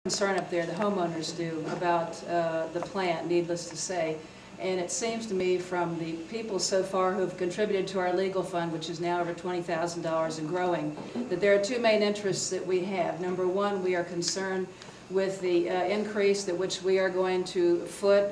concern up there, the homeowners do, about the plant, needless to say. And it seems to me from the people so far who have contributed to our legal fund, which is now over $20,000 and growing, that there are two main interests that we have. Number one, we are concerned with the increase that which we are going to foot,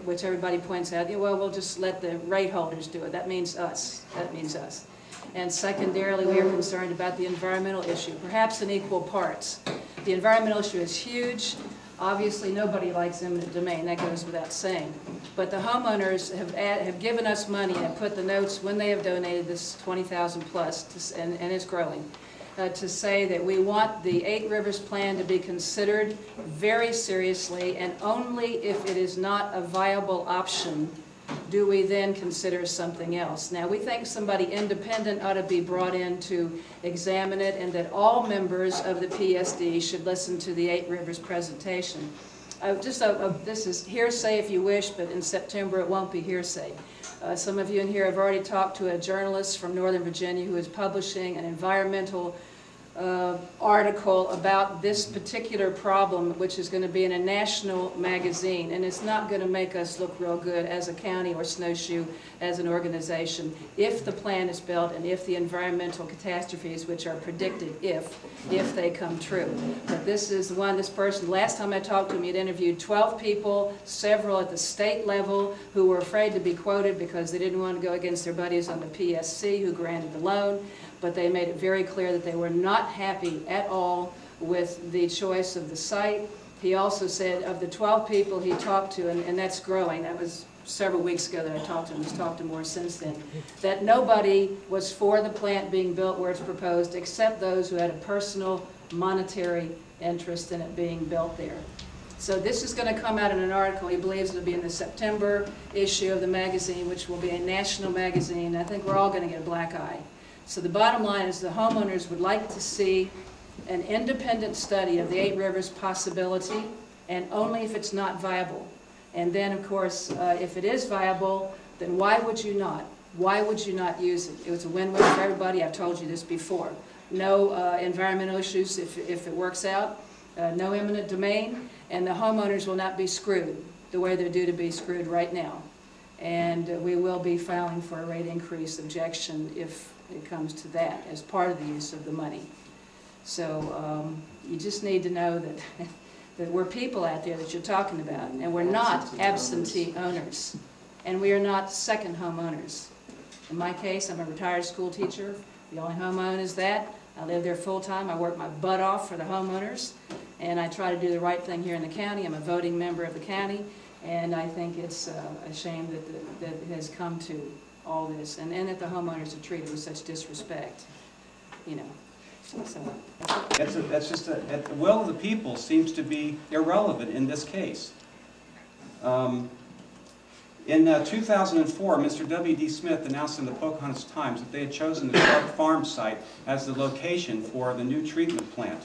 which everybody points out, well, we'll just let the rate holders do it. That means us. That means us. And secondarily, we are concerned about the environmental issue, perhaps in equal parts. The environmental issue is huge. Obviously, nobody likes eminent domain. That goes without saying. But the homeowners have given us money and have put the notes when they have donated this 20,000 plus, and it's growing, to say that we want the 8 Rivers plan to be considered very seriously, and only if it is not a viable option do we then consider something else. Now, we think somebody independent ought to be brought in to examine it, and that all members of the PSD should listen to the 8 Rivers presentation. This is hearsay if you wish, but in September it won't be hearsay. Some of you in here have already talked to a journalist from Northern Virginia who is publishing an environmental article about this particular problem, which is going to be in a national magazine, and it's not going to make us look real good as a county or Snowshoe as an organization if the plan is built and if the environmental catastrophes which are predicted, if they come true. But this is one, this person, last time I talked to him, he had interviewed 12 people, several at the state level, who were afraid to be quoted because they didn't want to go against their buddies on the PSC who granted the loan. But they made it very clear that they were not happy at all with the choice of the site. He also said of the 12 people he talked to, and that's growing, that was several weeks ago that I talked to him, he's talked to more since then, that nobody was for the plant being built where it's proposed except those who had a personal monetary interest in it being built there. So this is going to come out in an article. He believes it will be in the September issue of the magazine, which will be a national magazine. I think we're all going to get a black eye. So the bottom line is the homeowners would like to see an independent study of the 8 Rivers possibility, and only if it's not viable. And then, of course, if it is viable, then why would you not? Why would you not use it? It was a win-win for everybody. I've told you this before. No environmental issues if it works out, no eminent domain, and the homeowners will not be screwed the way they're due to be screwed right now. And we will be filing for a rate increase objection if it comes to that as part of the use of the money. So you just need to know that, that we're people out there that you're talking about, and we're not absentee owners, and we are not second homeowners. In my case, I'm a retired school teacher. The only home I own is that. I live there full time. I work my butt off for the homeowners, and I try to do the right thing here in the county. I'm a voting member of the county, and I think it's a shame that it has come to all this, and that the homeowners are treated with such disrespect, you know. So that's just the will of the people seems to be irrelevant in this case. In 2004, Mr. W.D. Smith announced in the Pocahontas Times that they had chosen the Sharp Farm site as the location for the new treatment plant.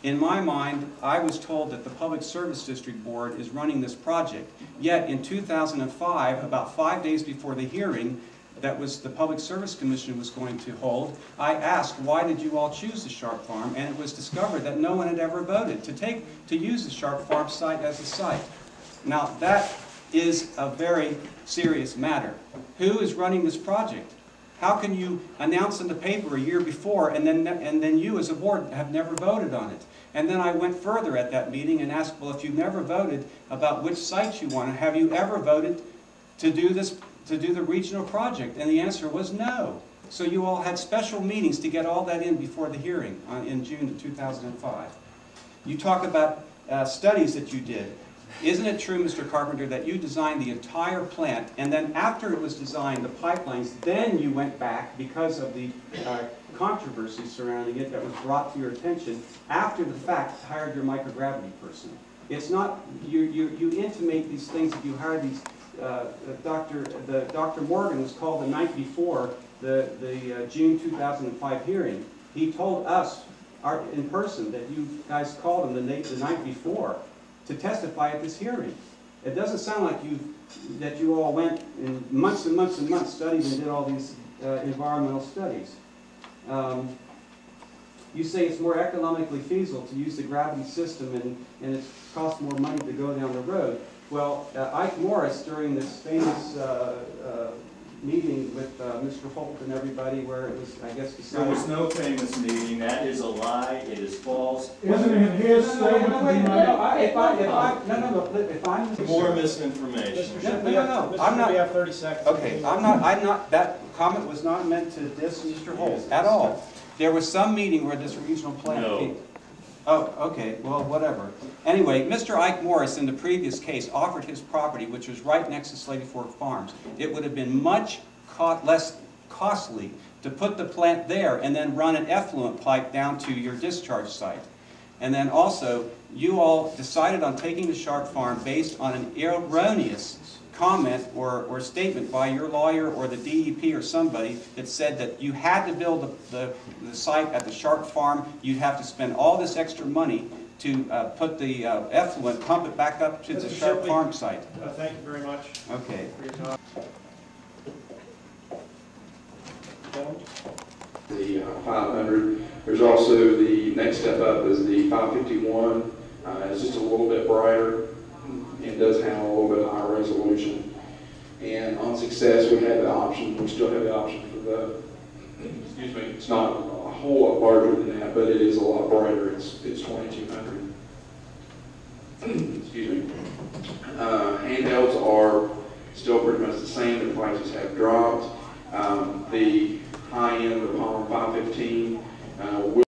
In my mind, I was told that the Public Service District Board is running this project. Yet in 2005, about 5 days before the hearing that was the Public Service Commission was going to hold, I asked, why did you all choose the Sharp Farm? And it was discovered that no one had ever voted to use the Sharp Farm site as a site. Now that is a very serious matter. Who is running this project? How can you announce in the paper a year before and then you as a board have never voted on it? And then I went further at that meeting and asked, well, if you've never voted about which sites you want, have you ever voted to do the regional project? And the answer was no. So you all had special meetings to get all that in before the hearing in June of 2005. You talk about studies that you did. Isn't it true, Mr. Carpenter, that you designed the entire plant, and then after it was designed, the pipelines, then you went back because of the controversy surrounding it that was brought to your attention after the fact, hired your microgravity person? It's not, you intimate these things that you hired these, Dr. Morgan was called the night before the June 2005 hearing. He told us in person that you guys called him the night before to testify at this hearing. It doesn't sound like you all went in months and months and months, studied and did all these environmental studies. You say it's more economically feasible to use the gravity system and it costs more money to go down the road. Well, Ike Morris, during this famous meeting with Mr. Holt and everybody where it was, I guess, decided... There was no famous meeting. That is a lie. It is false. Isn't it his statement? If I'm... More misinformation. No, I'm not... We have 30 seconds. Okay, I'm not, that comment was not meant to diss Mr. Holt at all. There was some meeting where this regional plan... No. Oh, okay, well, whatever. Anyway, Mr. Ike Morris, in the previous case, offered his property, which was right next to Slady Fork Farms. It would have been much less costly to put the plant there and then run an effluent pipe down to your discharge site. And then also, you all decided on taking the Sharp Farm based on an erroneous comment or statement by your lawyer or the DEP or somebody that said that you had to build the site at the Sharp Farm. You'd have to spend all this extra money to put the effluent, pump it back up to the Sharp Farm site. Thank you very much. Okay. For your time. The 500. There's also the next step up is the 551. It's just a little bit brighter and does have a little bit higher resolution. And on success, we have the option. We still have the option for the. Excuse me. It's not a whole lot larger than that, but it is a lot brighter. It's 2200. Excuse me. Handhelds are still pretty much the same. The prices have dropped. The high end of the Palm 515